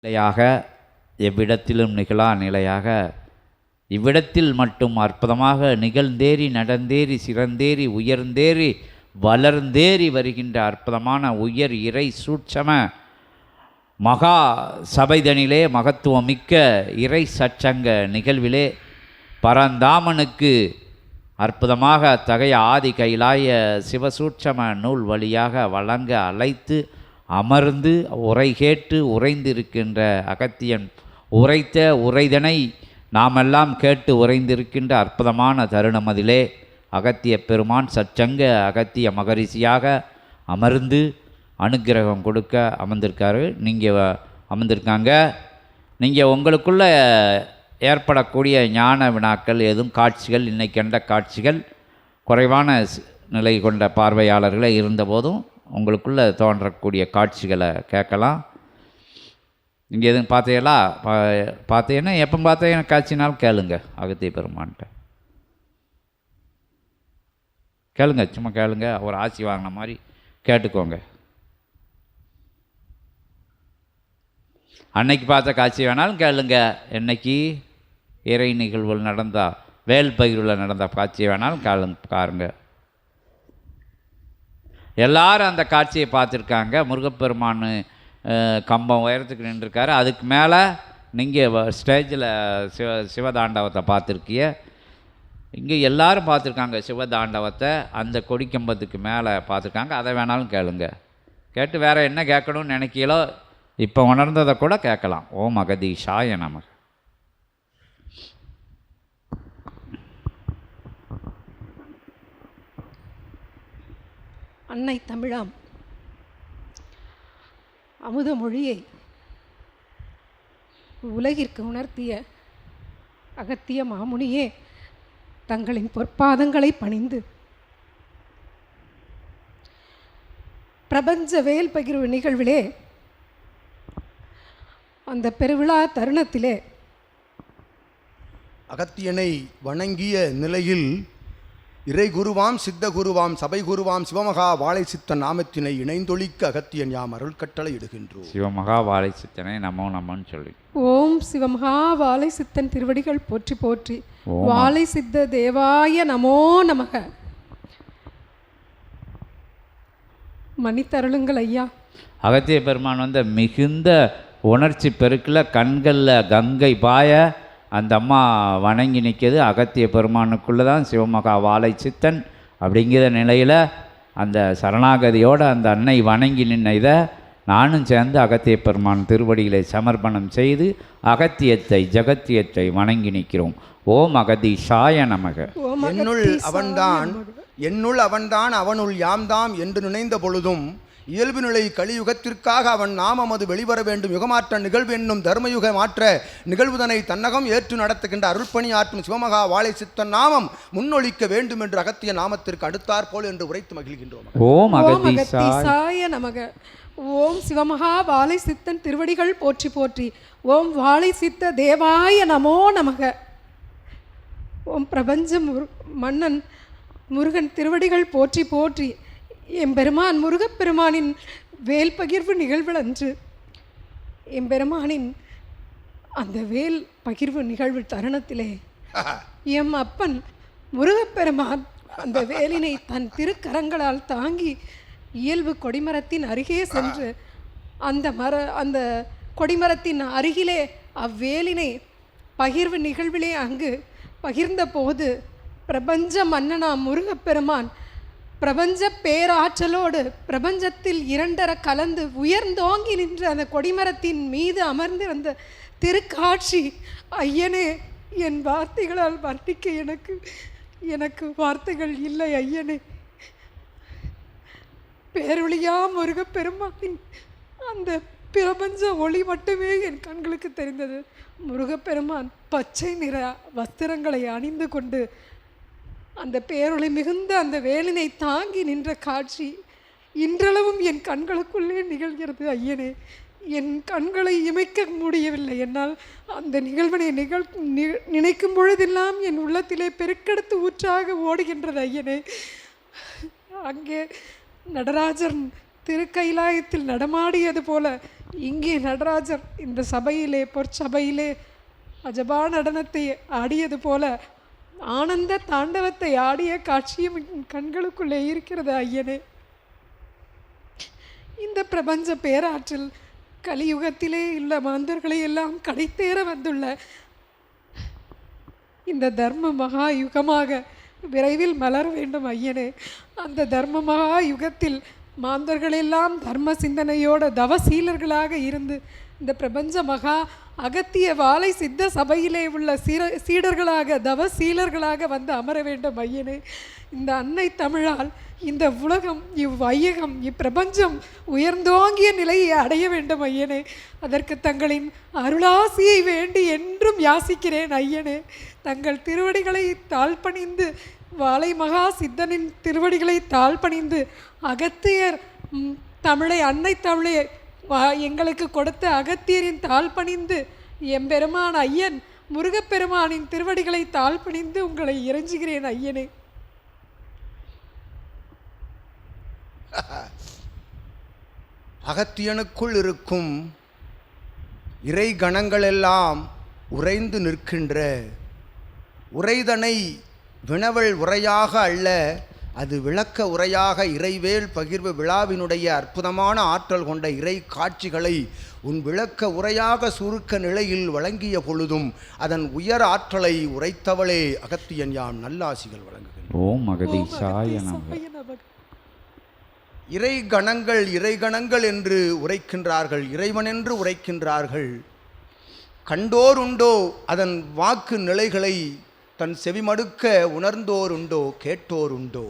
நிலையாக எவ்விடத்திலும் நிகழா நிலையாக இவ்விடத்தில் மட்டும் அற்புதமாக நிகழ்ந்தேறி நடந்தேறி சிறந்தேறி உயர்ந்தேறி வளர்ந்தேறி வருகின்ற அற்புதமான உயர் இறை சூட்சம மகா சபைதனிலே மகத்துவமிக்க இறை சச்சங்க நிகழ்விலே பரந்தாமனுக்கு அற்புதமாக தகைய ஆதி கைலாய சிவசூட்சம நூல் வழியாக வழங்க அழைத்து அமர்ந்து உரை கேட்டு உறைந்திருக்கின்ற அகத்தியன் உரைத்த உரைதனை நாமெல்லாம் கேட்டு உறைந்திருக்கின்ற அற்புதமான தருணம் அதிலே அகத்திய பெருமான் சச்சங்க அகத்திய மகரிஷியாக அமர்ந்து அனுக்கிரகம் கொடுக்க அமர்ந்திருக்காரு. நீங்கள் அமர்ந்திருக்காங்க. நீங்கள் உங்களுக்குள்ள ஏற்படக்கூடிய ஞான வினாக்கள் எதுவும் காட்சிகள் இன்னைக்கு கண்ட காட்சிகள் குறைவான நிலை கொண்ட பார்வையாளர்களே இருந்தபோதும் உங்களுக்குள்ளே தோன்றக்கூடிய காட்சிகளை கேட்கலாம். இங்கே எதுவும் பார்த்தீங்களா? பார்த்தீங்கன்னா எப்போ பார்த்தீங்கன்னா காட்சினாலும் கேளுங்க. அகத்திய பெருமான்கிட்ட கேளுங்க, சும்மா கேளுங்க. ஒரு ஆசி வாங்கின மாதிரி கேட்டுக்கோங்க. அன்னைக்கு பார்த்த காட்சி வேணாலும் கேளுங்க. என்னைக்கு இறை நிகழ்வுகள் நடந்தால் வேல் பகிர்வில் நடந்த காட்சி வேணாலும் பாருங்க. எல்லாரும் அந்த காட்சியை பார்த்துருக்காங்க. முருகப்பெருமான் கம்பம் உயரத்துக்கு நின்றுருக்காரு. அதுக்கு மேலே நீங்கள் ஸ்டேஜில் சிவதாண்டவத்தை பார்த்துருக்கிய. இங்கே எல்லாரும் பார்த்துருக்காங்க சிவதாண்டவத்தை. அந்த கொடிக்கம்பத்துக்கு மேலே பார்த்துருக்காங்க. அதை வேணாலும் கேளுங்க. கேட்டு வேறு என்ன கேட்கணும்னு நினைக்கலோ இப்போ உணர்ந்ததை கூட கேட்கலாம். ஓம் அகதீஷாய நமக. அன்னை தமிழாம் அமுத மொழியை உலகிற்கு உணர்த்திய அகத்திய மாமுனியே தங்களின் பொற்பாதங்களை பணிந்து பிரபஞ்ச வேல் பகிர்வு நிகழ்விலே அந்த பெருவிழா தருணத்திலே அகத்தியனை வணங்கிய நிலையில் இறை குருவாம் சித்த குருவாம் சபை குருவாம் சிவமகா வாழை சித்தன் நாமத்தினை இணைந்தொழிக்க அகத்தியன் யாம் அருள் கட்டளை இடுகின்றோம். சிவமகா வாழை சித்தனை நமோ நமன்னு சொல்லி ஓம் சிவமகா வாழை சித்தன் திருவடிகள் போற்றி போற்றி. வாழை சித்த தேவாய நமோ நமக. மன்னித்தருளுங்கள் ஐயா. அகத்திய பெருமான் மிகுந்த உணர்ச்சி பெருக்கில் கண்களில் கங்கை பாய அந்த அம்மா வணங்கி நிற்கிறது. அகத்திய பெருமானுக்குள்ளே தான் சிவமகா வாழை சித்தன் அப்படிங்கிற நிலையில் அந்த சரணாகதியோடு அந்த அன்னை வணங்கி நின்ன இதை நானும் சேர்ந்து அகத்திய பெருமான் திருவடிகளை சமர்ப்பணம் செய்து அகத்தியத்தை ஜகத்தியத்தை வணங்கி நிற்கிறோம். ஓம் அகதீஷாய நமக. என்னுள் அவன்தான் அவனுள் யாம்தாம் என்று நினைந்த பொழுதும் இயல்பு நிலை கலியுகத்திற்காக அவன் நாமமது வெளிவர வேண்டும். யுகமாற்ற நிகழ்வு என்னும் தர்மயுக மாற்ற நிகழ்வுதனை தன்னகம் ஏற்று நடத்துகின்ற அருள்பணி ஆற்றும் சிவமகா வாழை சித்தன் நாமம் முன்னொழிக்க வேண்டும் என்று அகத்திய நாமத்திற்கு அடுத்தாற் போல் என்று உரைத்து மகிழ்கின்றோம். ஓம் அகதீஷாய நமக. ஓம் சிவமகா வாழை சித்தன் திருவடிகள் போற்றி போற்றி. ஓம் வாழை சித்த தேவாய நமோ நமக. ஓம் பிரபஞ்ச மன்னன் முருகன் திருவடிகள் போற்றி போற்றி. எம்பெருமான் முருகப்பெருமானின் வேல் பகிர்வு நிகழ்வு அன்று எம்பெருமானின் அந்த வேல் பகிர்வு நிகழ்வு தருணத்திலே எம் அப்பன் முருகப்பெருமான் அந்த வேலினை தன் திருக்கரங்களால் தாங்கி இயல்பு கொடிமரத்தின் அருகே சென்று அந்த கொடிமரத்தின் அருகிலே அவ்வேலினை பகிர்வு நிகழ்விலே அங்கு பகிர்ந்த போது பிரபஞ்ச மன்னனாம் முருகப்பெருமான் பிரபஞ்ச பேராற்றலோடு பிரபஞ்சத்தில் இரண்டர கலந்து உயர்ந்தோங்கி நின்று அந்த கொடிமரத்தின் மீது அமர்ந்திருந்த திருக்காட்சி ஐயனே, என் வார்த்தைகளால் வர்ணிக்க எனக்கு வார்த்தைகள் இல்லை ஐயனே. பேரொளியா முருகப்பெருமானின் அந்த பிரபஞ்ச ஒளி மட்டுமே என் கண்களுக்கு தெரிந்தது. முருகப்பெருமான் பச்சை நிற வஸ்திரங்களை அணிந்து கொண்டு அந்த பேரொளி மிகுந்த அந்த வேலினை தாங்கி நின்ற காட்சி இன்றளவும் என் கண்களுக்குள்ளே நிகழ்கிறது ஐயனே. என் கண்களை இமைக்க முடியவில்லை என்னால். அந்த நிகழ்வினை நினைக்கும் பொழுதெல்லாம் என் உள்ளத்திலே பெருக்கெடுத்து ஊற்றாக ஓடுகின்றது ஐயனே. அங்கே நடராஜன் திருக்கைலாயத்தில் நடமாடியது போல இங்கே நடராஜர் இந்த சபையிலே பொற்சபையிலே அஜபா நடனத்தை ஆடியது போல ஆனந்த தாண்டவத்தை ஆடிய காட்சியும் என் கண்களுக்குள்ளே இருக்கிறது ஐயனே. இந்த பிரபஞ்ச பேராற்றில் கலியுகத்திலே உள்ள மாந்தர்களை எல்லாம் கடைத்தேற வந்துள்ள இந்த தர்ம மகா யுகமாக விரைவில் மலர வேண்டும் ஐயனே. அந்த தர்ம மகா யுகத்தில் மாந்தர்களெல்லாம் தர்ம சிந்தனையோட தவசீலர்களாக இருந்து இந்த பிரபஞ்ச மகா அகத்திய வாழை சித்த சபையிலே உள்ள சீடர்களாக தவசீலர்களாக வந்து அமர வேண்டும் ஐயனே. இந்த அன்னை தமிழால் இந்த உலகம் இவ்வையகம் இப்பிரபஞ்சம் உயர்ந்தோங்கிய நிலையை அடைய வேண்டும் ஐயனே. அதற்கு தங்களின் அருளாசியை வேண்டி என்றும் யாசிக்கிறேன் ஐயனே. தங்கள் திருவடிகளை தாழ்பணிந்து வாழை மகா சித்தனின் திருவடிகளை தாழ்பணிந்து அகத்தியர் தமிழை அன்னை தமிழை எங்களுக்கு கொடுத்த அகத்தியரின் தாழ்பணிந்து எம்பெருமான் ஐயன் முருகப்பெருமானின் திருவடிகளை தாழ்பணிந்து உங்களை இறைஞ்சுகிறேன் ஐயனே. அகத்தியனுக்குள் இருக்கும் இறை கணங்களெல்லாம் உறைந்து நிற்கின்ற உரைதனை வினவல் உரையாக அல்ல, அது விளக்க உரையாக இறைவேல் பகிர்வு விழாவினுடைய அற்புதமான ஆற்றல் கொண்ட இறை காட்சிகளை உன் விளக்க உரையாக சுருக்க நிலையில் வழங்கிய பொழுதும் அதன் உயர் ஆற்றலை உரைத்தவளே அகத்தியன் யாம் நல்லாசிகள் வழங்குகின்றோம். ஓம் அகதீசாய நமக. இறை கணங்கள் என்று உரைக்கின்றார்கள், இறைவன் என்று உரைக்கின்றார்கள். கண்டோர் உண்டோ அதன் வாக்கு நிலைகளை தன் செவிமடுக்க உணர்ந்தோர் உண்டோ கேட்டோர் உண்டோ?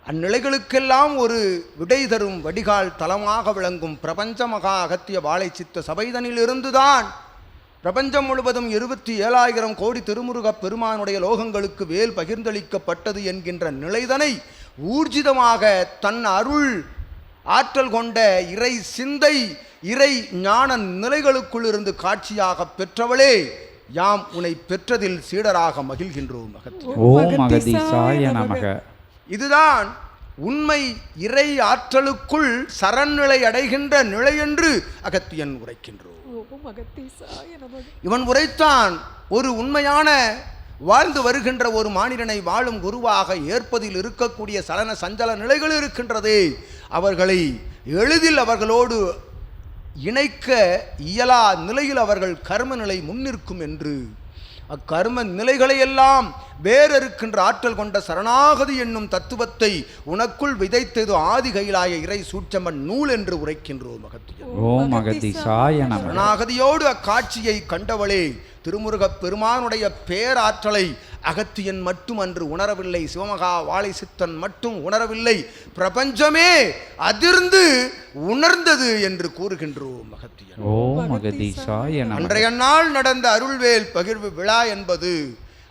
அந்நிலைகளுக்கெல்லாம் ஒரு விடை தரும் வடிகால் தலமாக விளங்கும் பிரபஞ்ச மகா அகத்திய வாழை சித்த சபைதனிலிருந்துதான் பிரபஞ்சம் முழுவதும் 27,000 கோடி திருமுருகப் பெருமானுடைய லோகங்களுக்கு வேல் பகிர்ந்தளிக்கப்பட்டது என்கின்ற நிலைதனை ஊர்ஜிதமாக தன் அருள் ஆற்றல் கொண்ட இறை சிந்தை இறை ஞான நிலைகளுக்குள் இருந்து காட்சியாக பெற்றவளே, யாம் உன்னை பெற்றதில் சீடராக மகிழ்கின்றோம். ஓம் அகதீசாய நமக. இதுதான் உண்மை இறை ஆற்றலுக்குள் சரண்நிலை அடைகின்ற நிலை என்று அகத்தியன் உரைக்கின்றோம். இவன் உரைத்தான் ஒரு உண்மையான வாழ்ந்து வருகின்ற ஒரு மானிடனை வாழும் குருவாக ஏற்பதில் இருக்கக்கூடிய சலன சஞ்சல நிலைகள் இருக்கின்றதே, அவர்களை எளிதில் அவர்களோடு இணைக்க இயலா நிலையில் அவர்கள் கர்ம நிலை முன்னிற்கும் என்று அக்கர்ம நிலைகளையெல்லாம் வேறிருக்கின்ற ஆற்றல் கொண்ட சரணாகதி என்னும் தத்துவத்தை உனக்குள் விதைத்தது ஆதி கைலாய இறை சூட்சமன் நூல் என்று உரைக்கின்றோம். ஓம் அகதீசாய நமக. சரணாகதியோடு அக்காட்சியை கண்டவளே, திருமுருகப் பெருமானுடைய பேராற்றலை அகத்தியன் மட்டும் அன்று உணரவில்லை, சிவமகா வாழை சித்தன் மட்டும் உணரவில்லை, பிரபஞ்சமே அதிர்ந்து உணர்ந்தது என்று கூறுகின்றோம். அகத்தியன் ஓம் அகதீசாய நமக. அன்றைய நாள் நடந்த அருள்வேல் பகிர்வு விழா என்பது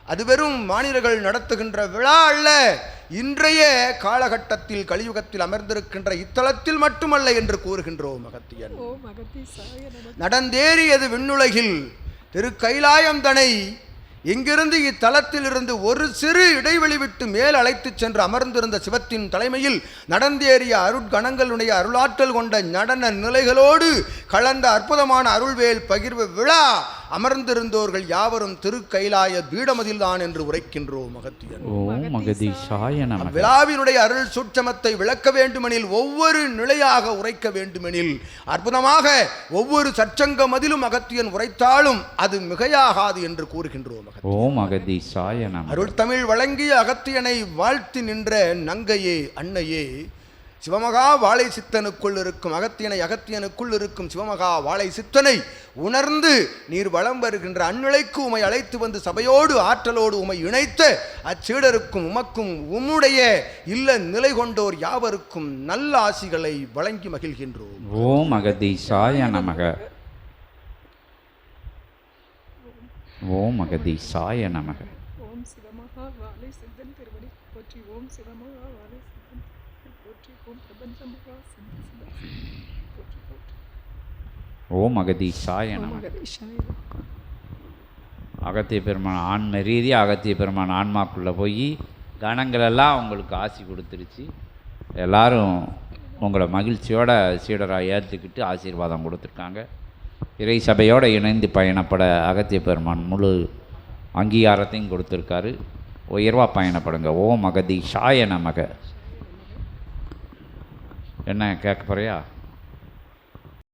அது வெறும் மாநிலர்கள் நடத்துகின்ற விழா அல்ல, இன்றைய காலகட்டத்தில் கலியுகத்தில் அமர்ந்திருக்கின்ற இத்தலத்தில் மட்டுமல்ல என்று கூறுகின்றோம். அகத்தியன் நடந்தேறியது விண்ணுலகில் திரு கைலாயம் தனை இங்கிருந்து இத்தலத்திலிருந்து ஒரு சிறு இடைவெளி விட்டு மேல் அழைத்துச் சென்று அமர்ந்திருந்த சிவத்தின் தலைமையில் நடந்தேறிய அருட்கணங்களுடைய அருளாற்றல் கொண்ட நடன நிலைகளோடு கலந்த அற்புதமான அருள்வேல் பகிர்வு விழா அமர்ந்திருந்தோர்கள் யாவரும் திருக்கைலாய பீடமதில்தான் என்று உரைக்கின்றோம். அகத்தியன் ஓம் அகதீசாய நமக. விழாவினுடைய அருள் சூட்சமத்தை விளக்க வேண்டுமெனில் ஒவ்வொரு நிலையாக உரைக்க வேண்டுமெனில் அற்புதமாக ஒவ்வொரு சற்சங்க மதிலும் அகத்தியன் உரைத்தாலும் அது மிகையாகாது என்று கூறுகின்றோம். ஓம் அகதீசாய நமக. அருள் தமிழ் வழங்கிய அகத்தியனை வாழ்த்தி நின்ற நங்கையே அன்னையே, சிவமகா வாழை சித்தனுக்குள் இருக்கும் அகத்தியனை அகத்தியனுக்குள் இருக்கும் சிவமகா வாழை சித்தனை உணர்ந்து நீர் வளம் வருகின்ற அந்நிலைக்கு உமை அழைத்து வந்து சபையோடு ஆற்றலோடு உமை இணைத்த அச்சீடருக்கும் உமக்கும் உம்முடைய இல்ல நிலை கொண்டோர் யாவருக்கும் நல்ல ஆசிகளை வழங்கி மகிழ்கின்றோம். ஓம் அகதீசாய நமக. ஓம் அகதீசாய நமக. ஓம் சிவமகா வாழை சித்தன் திருவடி போற்றி. ஓம் சிவமகா வாழை சித்தன் போற்றி. ஓம் பிரபஞ்ச மகா சித்தன் போற்றி போற்றி. ஓம் அகதீசாய நமக. அகத்திய பெருமான் ஆன்ம ரீதியாக அகத்திய பெருமான் ஆன்மாக்குள்ளே போய் கணங்களெல்லாம் அவங்களுக்கு ஆசி கொடுத்துருச்சு. எல்லாரும் உங்களை மகிழ்ச்சியோட சீடராக ஏற்றுக்கிட்டு ஆசீர்வாதம் கொடுத்துருக்காங்க. இறை சபையோடு இணைந்து பயணப்பட அகத்திய பெருமான் முழு அங்கீகாரத்தையும் கொடுத்துருக்காரு. உயர்வாக பயணப்படுங்க. ஓம் அகதீஷாய நமக. என்ன கேட்க போறியா?